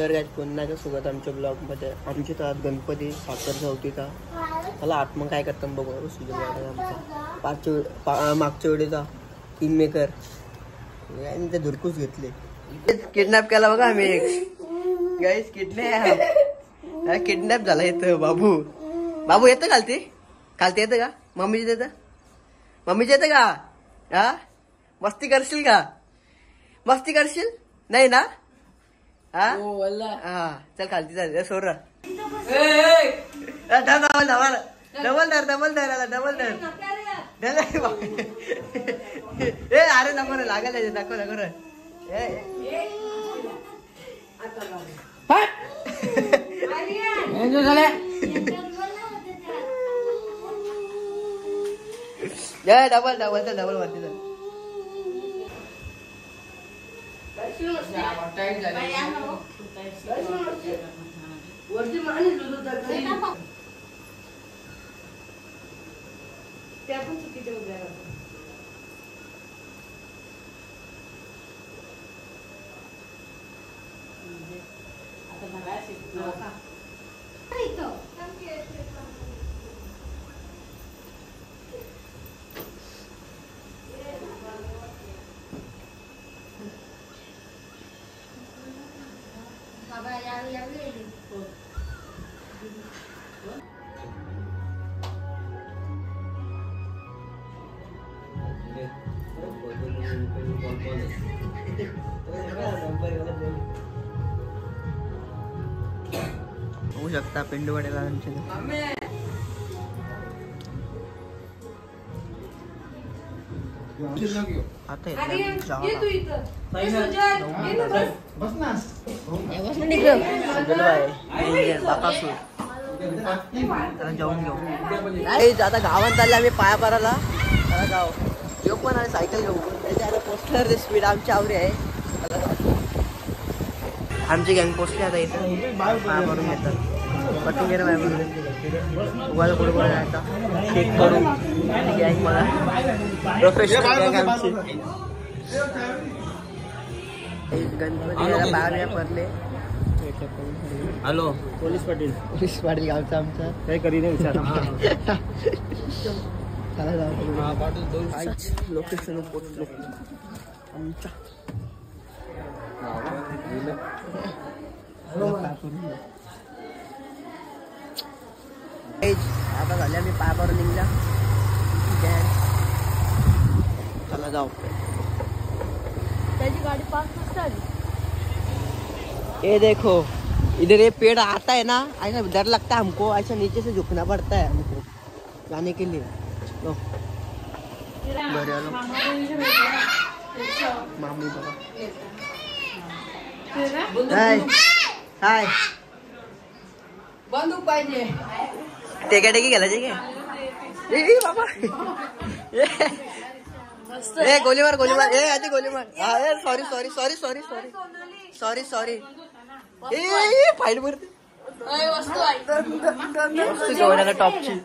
तर काय पुन्हा एकदा सोबत आमच्या ब्लॉगमध्ये आमची तर आज गणपती साखर चौथीचा मला आत्मा काय करतात बघू सुजल आमचा मागच्या वेळेचा किंग मेकर ते धुरकूस घेतले किडनॅप केला बघा आम्ही एक गाईस किडनॅप झाला येतं बाबू येतं खालते येतं का मम्मीचे येतं का हा मस्ती करशील नाही ना हा चल खालती चाल सोड डबल अरे नको रे लागायला नको रे डबल वरती त्या पण चुकीच्या उद्या आता मला शिकलो का बाबा या होऊ शकता पेंडूवाड्याला आमच्या आता जाऊन घेऊ आता गावात चालले आम्ही पाया पाराला जाऊ येऊ पण आणि सायकल घेऊ त्याच्या पोस्टर स्पीड आमची आवडी आहे आमची गँग पोचली आता इथं पाया मारून घेतात पटून गेलं पाया मारून उगाला पुढे पुढे जायचा केक करू गँग मला प्रोफेशनल गँग आमची गणपती पाया पडले हॅलो पोलीस पाटील गावचा आमचा काही करी नाही विचार लोकेशन पोचलो आमच्या आता झाल्या मी पाय पारून निघला चला जाऊ त्याची गाडी पास नसते आली ये देखो इधर ये पेड़ आता है ना ऐसा डर लगता है हमको ऐसा नीचे से झुकना पड़ता है हमको जाने के लिए लो मामी बघा हाय बंदूक पाहिजे टेकी गेला बाबा ए गोली मार ए आधी गोली मार सॉरी फाईल भरते टॉपची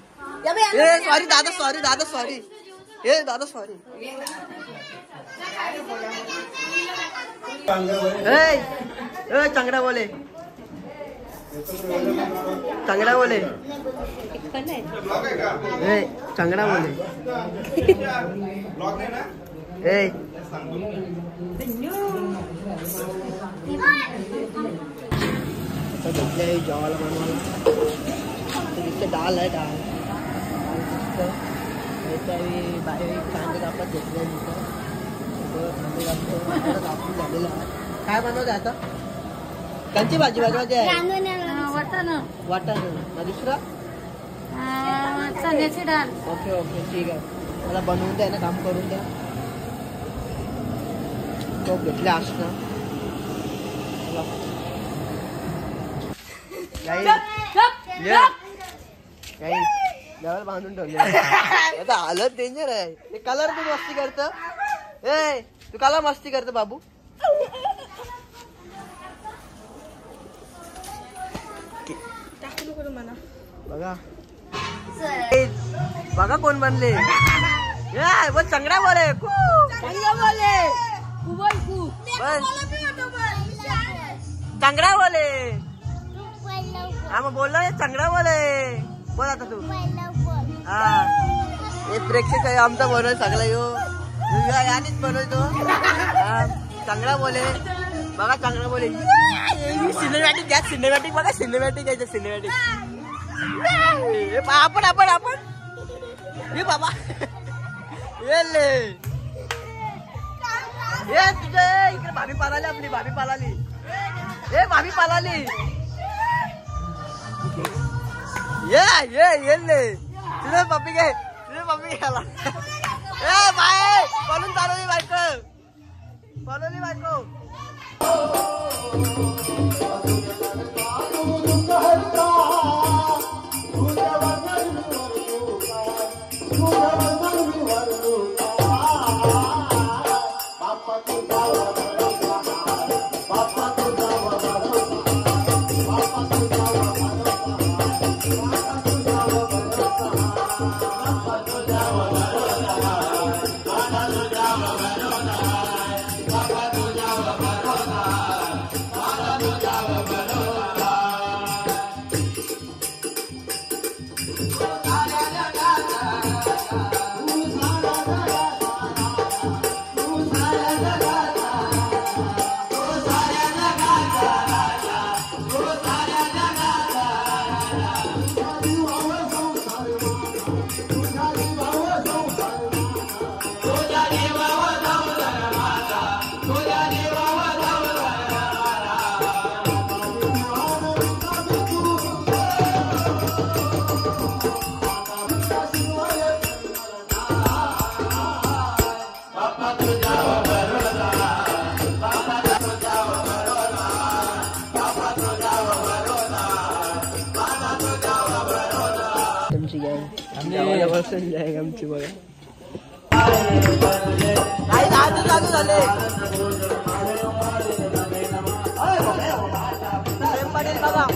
सॉरी दादा सॉरी चांगला बोले चांगला बोले जेवायला बनवायला तिथे डाळ आहे बारीक कांदे कापत घेतले कापून झालेला आहे काय बनवते आता त्यांची भाजी वाटाणा दुसरा चण्याची डाळ ओके ठीक आहे मला बनवून द्या ना काम करून द्या तो घेतले असणं लेवल बांधून ठेवले आता हालत डेंजर आहे हे कलर तू मस्ती करत ए तू कलर मस्ती करत बाबू बघा बघा कोण बनले चांगला बोले चांगला बोले हा मग बोललो चांगला बोले बोल आता तू हा हे प्रेक्षक आहे आमचा बनवय सगळा यो यानेच बनवतो चांगला बोले बघा चांगला बोले सिनेमॅटिक घ्या सिनेमॅटिक बघा सिनेमॅटिक घ्यायचं सिनेमॅटिक आपण आपण आपण हे बाबा ये तुझे इकडे भाभी पालाली आपली भाभी पालाली ए भाभी पालाली ये तुझे पप्पी घे घ्याला ए बाय पळून चालवली बायको आमची बघा चालू झाले बाबा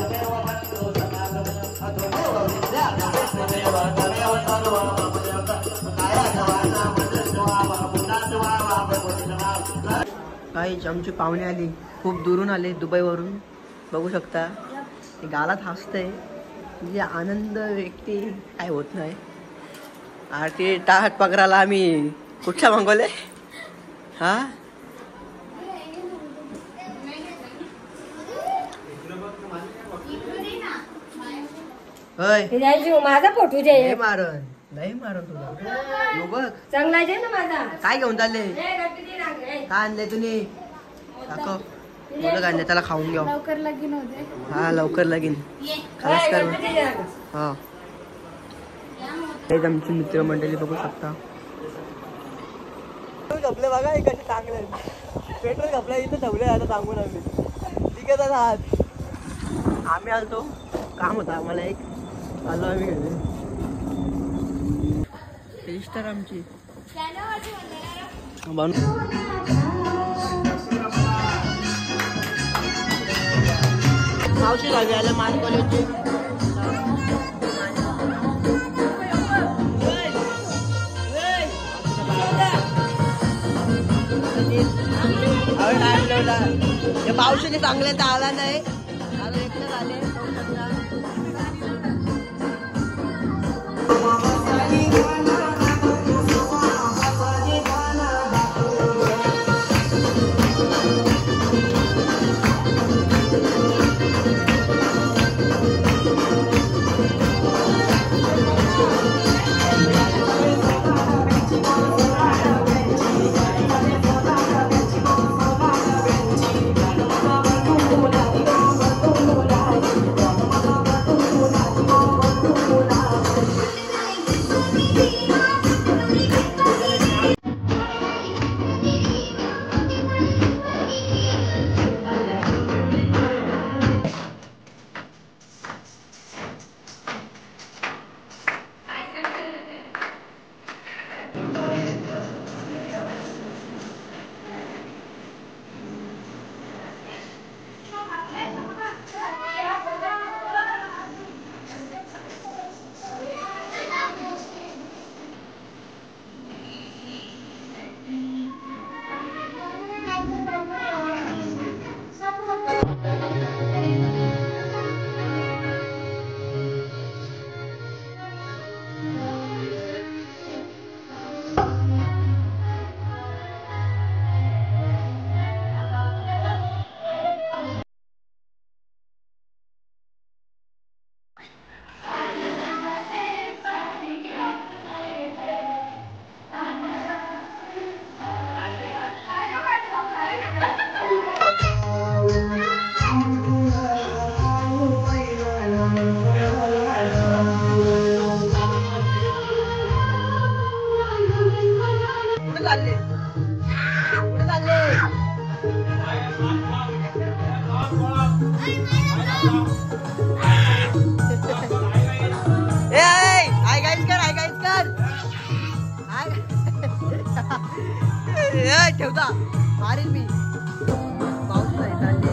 काही आमची पाहुणे आली खूप दुरून आले दुबईवरून बघू शकता गालात हसतंय म्हणजे आनंद व्यक्ती काय होत नाही आरती टाट पगराला आम्ही कुठच्या मागवले हा माझा फोटो दे मारण नाही मारण तुला बघ चांगला आहे ना माझा काय घेऊन चालले काय आणले तुम्ही दाखव मोदक आणले त्याला खाऊन घेऊ लवकर लगीन होते हा लवकर लगीन खरंच कर हा तेच आमची मित्रमंडळी बघू शकता घपले बघा हे कसे चांगले पेट्रोल घपला इथं ठेवले आता सांगून आम्ही ठीक आहे आहात आम्ही आलतो काम होतं आम्हाला एक आलो आम्ही घरी रजिस्टर आमची मावशी गावी आल्या माझ कॉलेजची पावसाने चांगले तर आला नाही आता एकटे झाले हाय गाईज कर हाय गाईज कर हाय ठेवता मारील मी पाऊस नाही चालले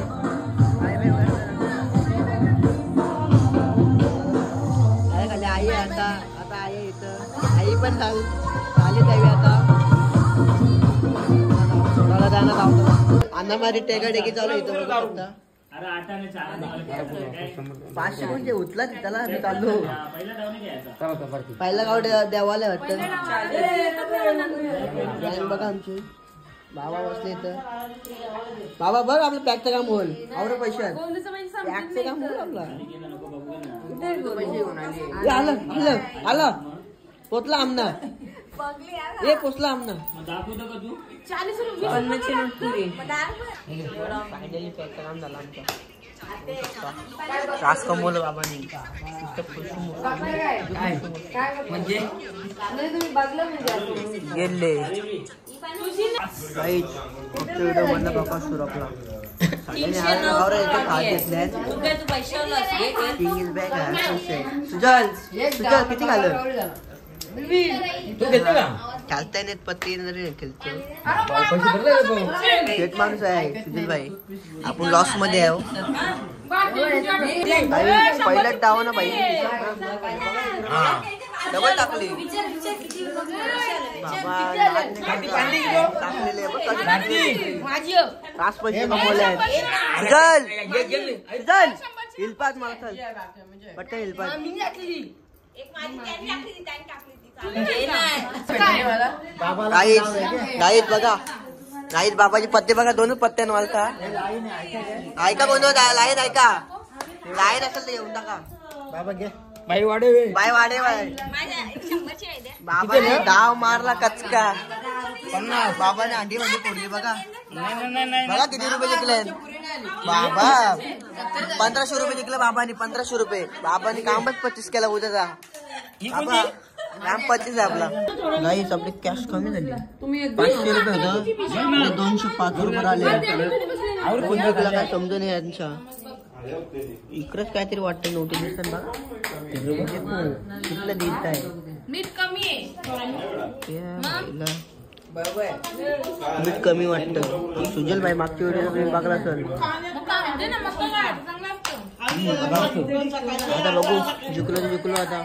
खाली आई आहे आता आई आहे इथं आई पण चालली जावी आता सोडायला जाणार आहोत अण्णा मारी टेका टेकी चालू इथं बघू शकता 500 म्हणजे उचला त्याला मी चाललो पहिला गाव देवाला वाटतं बघा आमची बाबा बसले इथं बाबा बघ आपलं पॅकचं काम होईल आवडे पैसे पॅकचं काम होईल आपला आलं पोचला आमना ये पोचला आमना फायनली पॅकचं काम झालं आमचं त्रास कमवलं बाबांनी म्हणजे गेले व्हिडिओ मधला बाबा सुरपला सुजल सुजल किती खाल्लं तू घेतलं का चालता येत पत्ती खेळतो शेट माणूस आहे सुजल भाई आपण लॉस मध्ये आहे पहिला डाव ना भाई डबल टाकली बाबा टाकलेले पाच पैसे कमवले आहेत सुजल सुजल हिलपात मला चल पट्ट्या हिलपात गाईत बघा गाईत बाबाचे पत्ते बघा दोनच पत्त्यान वालता ऐका कोण लाईन ऐका लाईन असेल तर येऊन टाका बाबा घे बाई वाडे बाई वाडे बाबाने डाव मारला कचका 50 बाबाने अंडी मध्ये फोडली बघा बघा किती रुपये जिंकले बाबा 1500 रुपये जिंकले बाबाने 1500 रुपये बाबाने कामच 25 केला उद्याचा बाबा काम 25 आहे आपला गाईच आपली कॅश कमी झाली 500 रुपये होतं 205 रुपये आले काय समजून नाही यांच्या इकडेच काहीतरी वाटतं नोटिफिकेशन बघा कुठलं देत आहे मीठ कमी वाटतं सुजल भाई मागच्या वेळेस तुम्ही बघला असेल आता बघू जिंकलो आता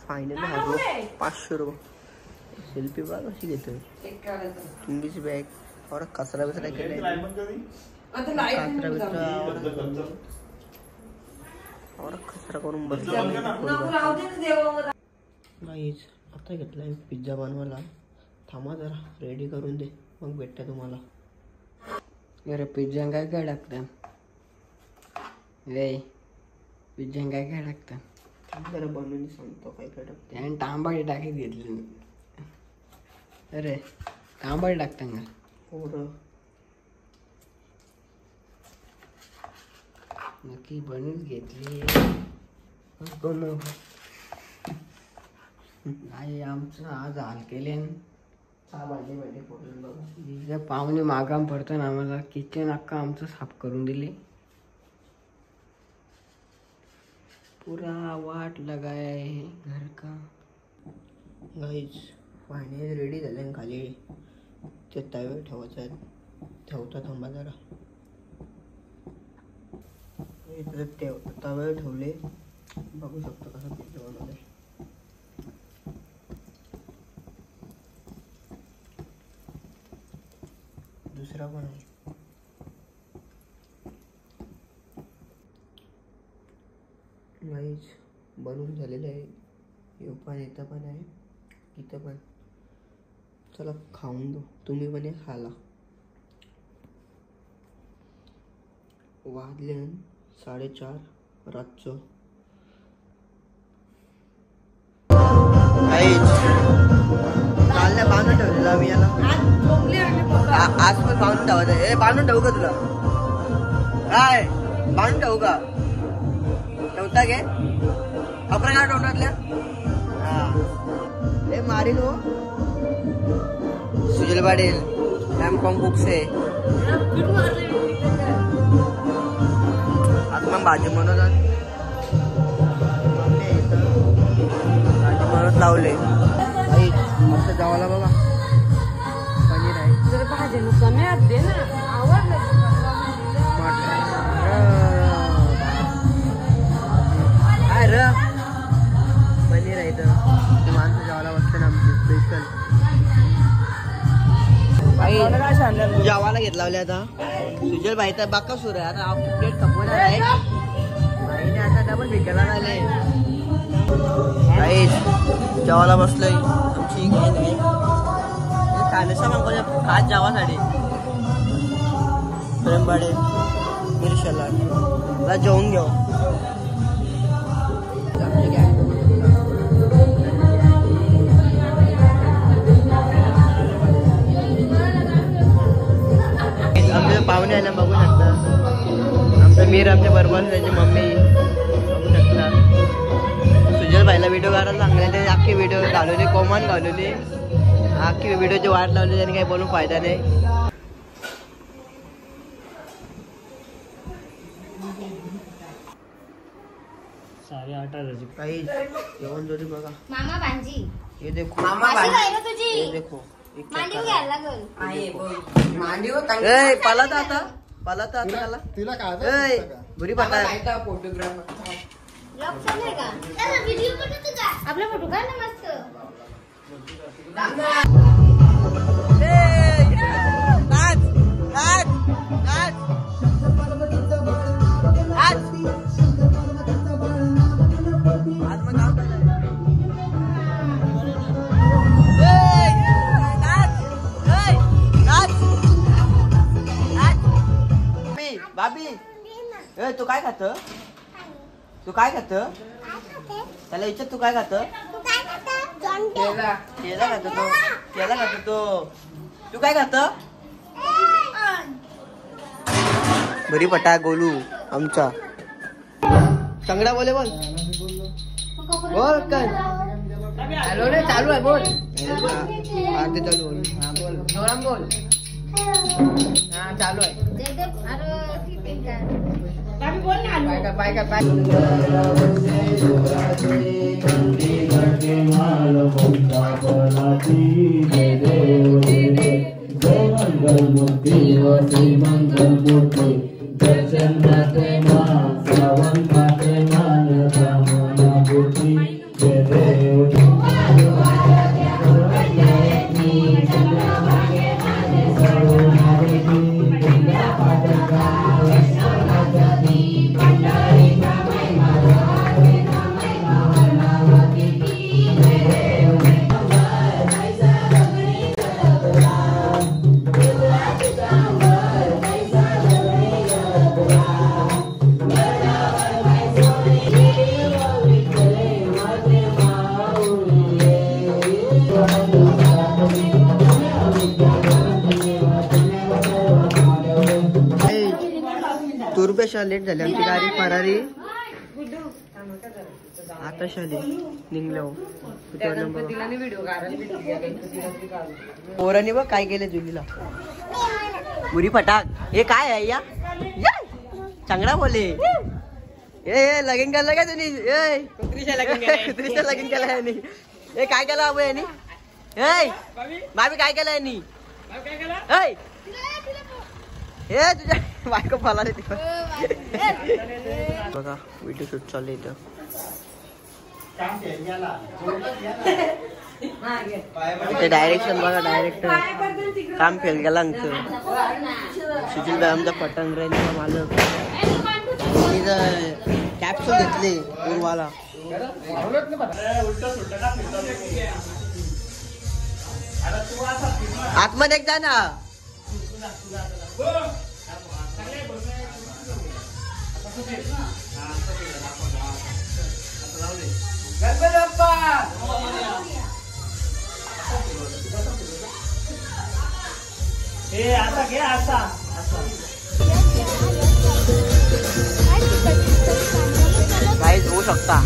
फायनली हरलो 500 रुपये सेल्फी बघ कशी घेतोय इंग्लिश बॅग और कचरा बिचरा केलाय कचरा बिचरा और कचरा करून बसले गाईज आता घेतलाय पिझ्झा बनवायला थांबा जरा रेडी करून दे मग भेटतं तुम्हाला अरे पिझ्झा काय काय टाकतं रे पिझ्झा काय काय टाकतं जरा बनवून सांगतो काय काय टाकतं त्याने तांबाडी टाकीत घेतली अरे तांबाडी टाकतं का हो नक्की बनवून घेतली आई आमचं आज हाल केले पाहुणे मागाम पडतो ना आम्हाला किचन अख्खा आमचं साफ करून दिले पुरा वाट लगाया है घर का गाइस फायनली रेडी झाले खाली ते तव्यावर ठेवायचं आहे ठेवता थांबा जरा तव्यावर ठेवले बघू शकतो कसं पिझ्झा बनवले दुसरा पण आहे गाईज बनवून झालेलं आहे हे पण इथं पण आहे इथं पण चला खाऊन दो तुम्ही पण खाला वाजले 4:30 रातचं काल बांधून ठेवलेला आम्ही याला आज पण बांधून ठेवायचं हे बांधून ठेवू का तुला काय बांधून ठेवू का ठेवता गे अकरा काय तोंडातल्या हे मारील हो सुजल पाटील एम कॉम बुक्स आहे आता मग भाजी बनवतात, भाजी बनवत लावले. असं जावाला बघा पनीर आहे. भाजी कमी दे ना, आवडलं काय र पनीर आहे तर ते माणसं जेवायला बसते ना आमची स्पेशल. जेवायला घेतला आता सुजल भाई तर बाका सुरू आहे. आता प्लेट कपवणार आहे भाईने, आता डबल विकायला आले. जेवायला बसलोय आमची खाण्याचा मागवल्या खास जेवासाठी प्रेमबाडे मिरशाला जेवून घेऊ. आमचे पाहुणे आल्या बघू शकता. आमचं मीर आमच्या बरोबर त्याची मम्मी बघू शकता. सुजल भाईला व्हिडिओ काढायला सांगले, ते अख्खी व्हिडिओ घालवली, कोमन घालवली, अख्खी व्हिडिओची वाट लावली. त्यांनी काही बोलून फायदा नाही. काही जेवण जोडी बघा. मामा भांजी ये देखो, मामा भांजी तुझी, ये देखो मांडीव घ्यायला लागल. पालात आता त्याला तिला काय बुरी पाटा फोटोग्राफर लक्ष नाही का व्हिडिओ बनवतो का आपला फोटो काढ ना मस्त. बाबी तू काय खात, तू काय खात, त्याला विचार तू काय खात. केला खातो तो, केला खातो तो. तू काय खात. बरी पटा गोलू आमचा चांगला बोले बोल बोल काय हॅलो रे चालू आहे बोल. आरती चालू बोल. हा बोल जोराम बोल. हा चालू आहे. अरे बोल ना बाय का बाय. तुरपेशा लेट झाली आमची गाडी फरारी. आता शाली निघलो पोरांनी बघ काय केलं जुलीला. बुरी फटाक हे काय आहे या चांगला बोले. ए लगीन केलं काय तुम्ही. कुत्रीच्या लगीन केलं यांनी. हे काय केलं बाबू यांनी. भाभी काय केलं यांनी. हे तुझ्या बायको फला बघा व्हिडिओ शूट चालू इथं. ते डायरेक्शन बघा, डायरेक्टर काम फेल गेला सुशील भाई आमचा पटंग राहील मालक. कॅप्सूल घेतली पूर्वाला. आतमध्ये एक जा ना. काहीच होऊ शकता.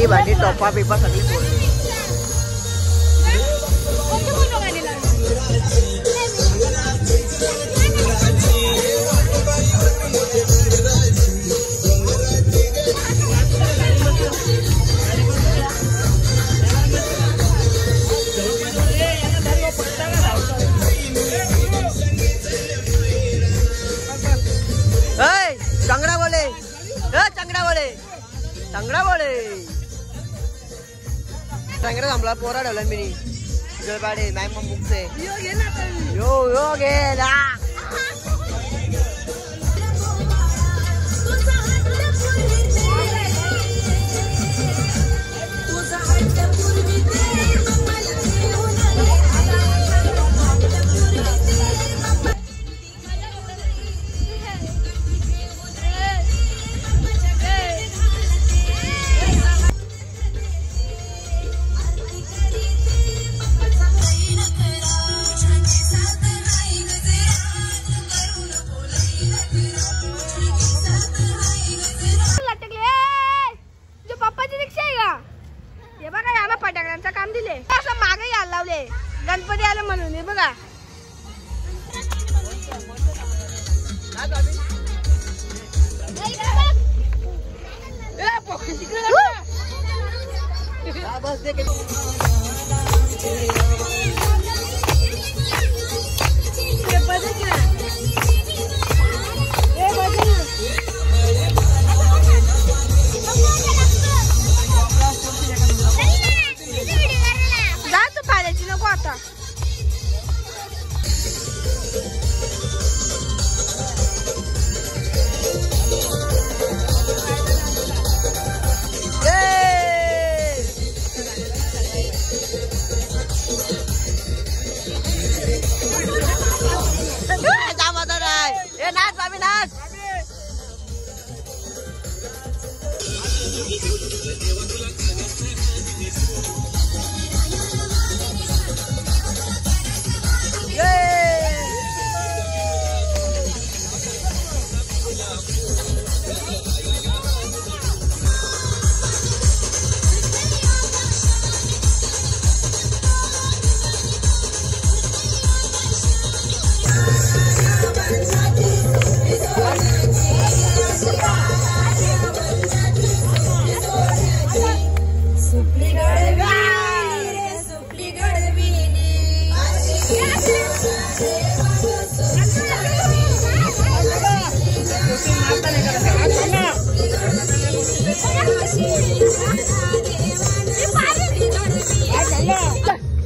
भांडी टोपा बिपा सगळी फोटो चांगला बोले चांगला थांबला पोरा ठेवला मी जळपाडे मॅम मग मुकसे यो यो गेला काम दिले असं मागे यायला लावले गणपती आले म्हणून हे बघा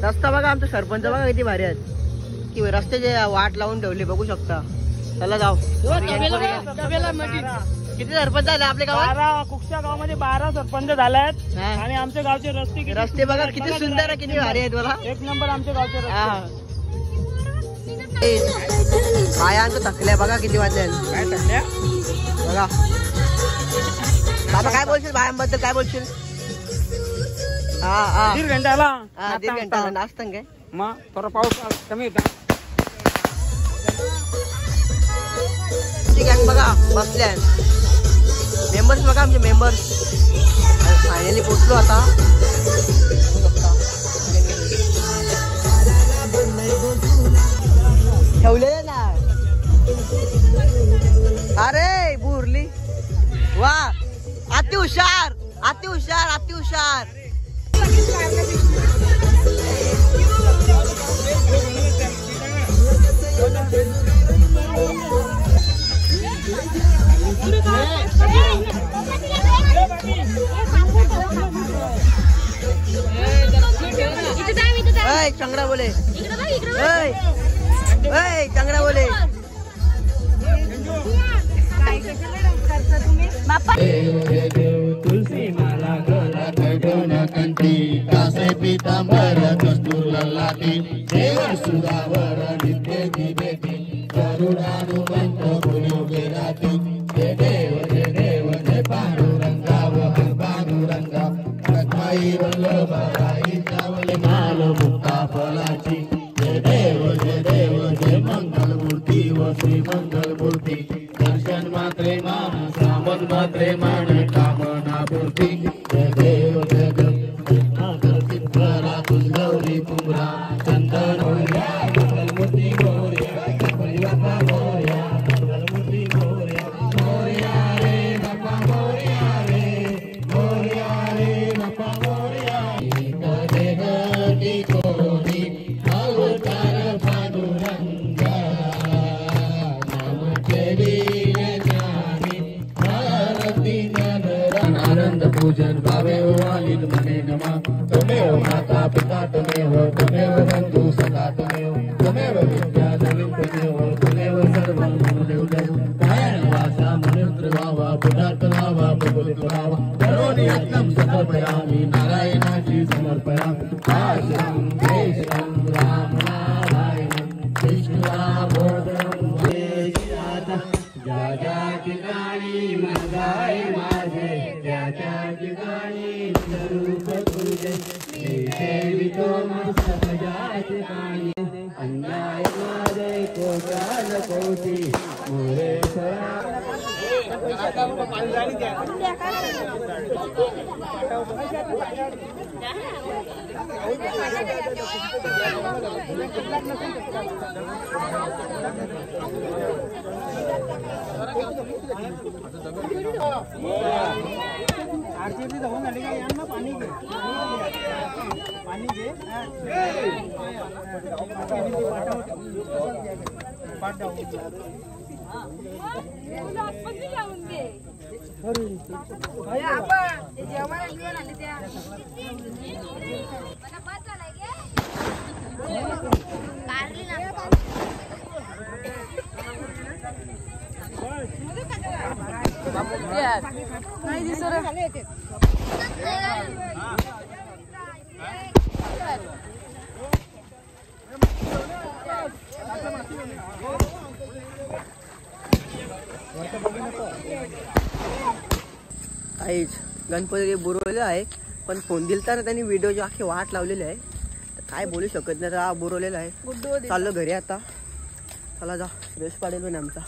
रस्ता बघा आमचा सरपंच बघा किती भारी आहेत कि रस्त्याचे वाट लावून ठेवली बघू शकता चला जाऊ किती सरपंच झाले आपल्या गावात 12 कुकच्या गावामध्ये 12 सरपंच झाले आहेत आणि आमच्या गावचे रस्ते बघा किती सुंदर आहे किती भारी आहेत मला एक नंबर आमच्या गावचे पायांचं थकल्या बघा किती वाजले काय थकल्या बघा बाबा काय बोलशील बायांबद्दल काय बोलशील दीड घंट्याला दीड घंटा नाचतं काय मग थोडा पाऊस कमी होता गँग बघा बसल्या मेंबर्स बघा आमचे मेंबर्स फायनली पोचलो आता ठेवलेले ना अरे बुरली वा अति हुशार अति हुशार अति हुशार चांगला बोले चांगला बोले तुलसी माला गला खडोन कंठी कासे पीतांबर कस्तुर लाटी देवर सुधावर नित्य दिवेती करुणानुबंध गुणयोगे राती जय देव जय पांडुरंगा वहर पांडुरंगा रत्नाई वल्लभाई चावले माल मुक्ता फलाची जय देव जय मंगल मूर्ती व श्री मंगल मूर्ती दर्शन मात्रे मान श्रावण मात्रे मान कामना पूर्ती जय देव सिद्धरा गौरी कुमरा चंदन मोर्या मंगल मूर्ती मोर्या परिवार मोर्या मंगल मूर्ती मोर्या मोर्या रे बापा मोर्या रे बापा मोर्या देह की कोणी अवतार पांडुरंगा नाम केली आनंद पूजन भावे हो आलित मने नमा त्वमेव माता पिता त्वमेव बंधु सखा त्वमेव विद्या नवीन त्वमेव सर्वं मम देवदेव कायेन वाचा मनोत्र भावा पुण्यार्थ भावा प्रबोधित भावा करोमि यत्नं समर्पयामि नारायणाची समर्पयामि आश्रम जयश्रम राम नारायण कृष्ण रामोदरं वेशाता ज्या ज्या ठिकाणी मंदाय माझे त्या त्या ठिकाणी स्वरूप तुझे मी सेवितो मस्तक ज्या ठिकाणी अन्याय माझे कोटाल कोटी मोरेश्वरा आरती जाऊन आली का यांना पाणी घे पाणी घे नाही दिसत काहीच गणपती बुरवलेलं आहे पण फोन दिलता ना त्यांनी व्हिडिओची अख्खी वाट लावलेली आहे तर काय बोलू शकत नाही. बुरवलेला आहे. चाललो घरी आता. चला जा फ्रेश पाडेल पण आमचा.